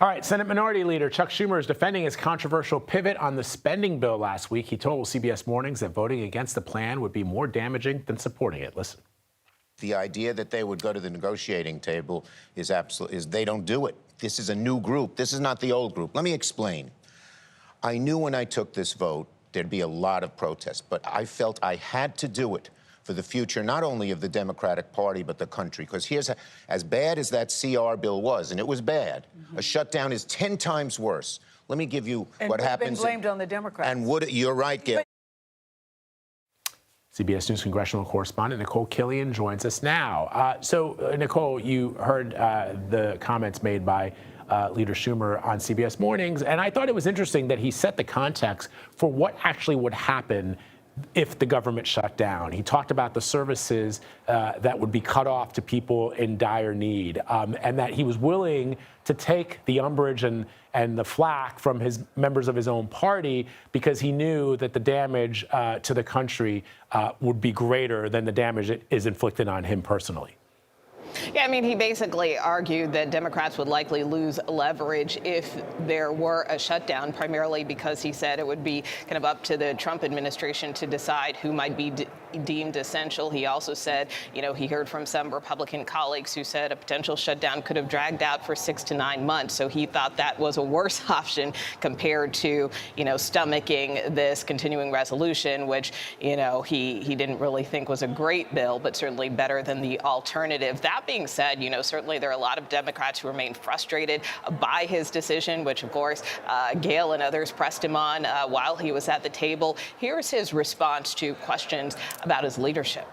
All right, Senate Minority Leader Chuck Schumer is defending his controversial pivot on the spending bill last week. He told CBS Mornings that voting against the plan would be more damaging than supporting it. Listen. The idea that they would go to the negotiating table is they don't do it. This is a new group. This is not the old group. Let me explain. I knew when I took this vote there'd be a lot of protest, but I felt I had to do it for the future, not only of the Democratic Party, but the country. Because here's as bad as that CR bill was, and it was bad, a shutdown is 10 times worse. Let me give you what happens. Been blamed on the Democrats. And you're right, Gail. CBS News congressional correspondent Nikole Killion joins us now. So, Nikole, you heard the comments made by Leader Schumer on CBS Mornings, and I thought it was interesting that he set the context for what actually would happen if the government shut down. He talked about the services that would be cut off to people in dire need, and that he was willing to take the umbrage and the flack from his members of his own party because he knew that the damage to the country would be greater than the damage that is inflicted on him personally. Yeah, I mean, he basically argued that Democrats would likely lose leverage if there were a shutdown, primarily because he said it would be kind of up to the Trump administration to decide who might be deemed essential. He also said, you know, he heard from some Republican colleagues who said a potential shutdown could have dragged out for 6 to 9 months. So he thought that was a worse option compared to, you know, stomaching this continuing resolution, which, you know, he didn't really think was a great bill, but certainly better than the alternative. That being said, you know, certainly there are a lot of Democrats who remain frustrated by his decision, which, of course, Gail and others pressed him on while he was at the table. Here's his response to questions about his leadership.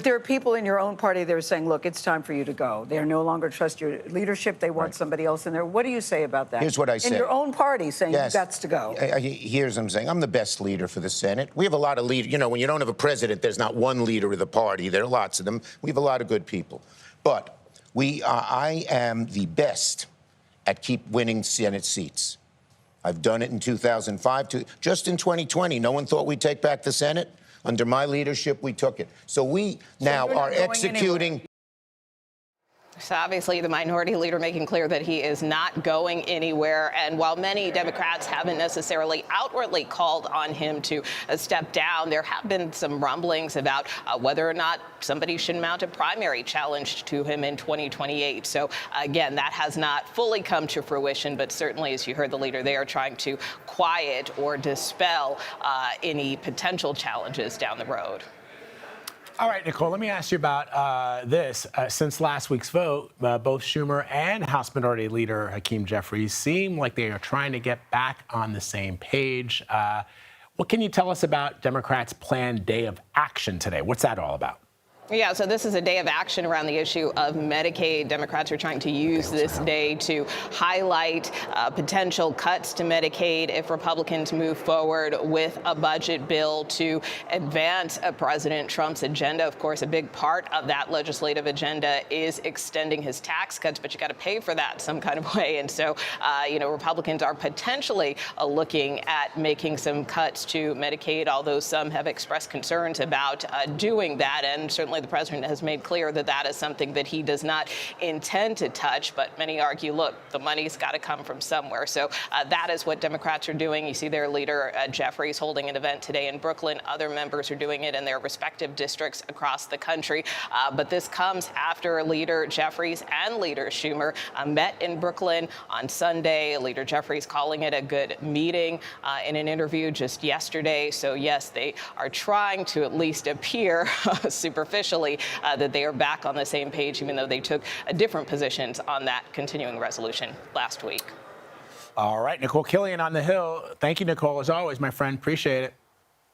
There are people in your own party that are saying, look, it's time for you to go. They no longer trust your leadership. They want somebody else in there. What do you say about that? Here's what I say. In your own party saying yes. you've got to go. Here's what I'm saying. I'm the best leader for the Senate. We have a lot of leaders. You know, when you don't have a president, there's not one leader of the party. There are lots of them. We have a lot of good people. But I am the best at keep winning Senate seats. I've done it in 2005. Just in 2020, no one thought we'd take back the Senate. Under my leadership, we took it. So we now are executing. So obviously the minority leader making clear that he is not going anywhere. And while many Democrats haven't necessarily outwardly called on him to step down, there have been some rumblings about whether or not somebody should mount a primary challenge to him in 2028. So again, that has not fully come to fruition, but certainly, as you heard the leader, they are trying to quiet or dispel any potential challenges down the road. All right, Nikole, let me ask you about this. Since last week's vote, both Schumer and House Minority Leader Hakeem Jeffries seem like they are trying to get back on the same page. What can you tell us about Democrats' planned day of action today? What's that all about? Yeah, so this is a day of action around the issue of Medicaid. Democrats are trying to use this day to highlight potential cuts to Medicaid if Republicans move forward with a budget bill to advance President Trump's agenda. Of course, a big part of that legislative agenda is extending his tax cuts, but you got to pay for that some kind of way. And so, you know, Republicans are potentially looking at making some cuts to Medicaid, although some have expressed concerns about doing that. And certainly the president has made clear that that is something that he does not intend to touch. But many argue, look, the money's got to come from somewhere. So that is what Democrats are doing. You see their leader, Jeffries, holding an event today in Brooklyn. Other members are doing it in their respective districts across the country. But this comes after Leader Jeffries and Leader Schumer met in Brooklyn on Sunday. Leader Jeffries calling it a good meeting in an interview just yesterday. So, yes, they are trying to at least appear superficially that they are back on the same page, even though they took different positions on that continuing resolution last week. All right, Nikole Killion on the Hill. Thank you, Nikole, as always, my friend. Appreciate it.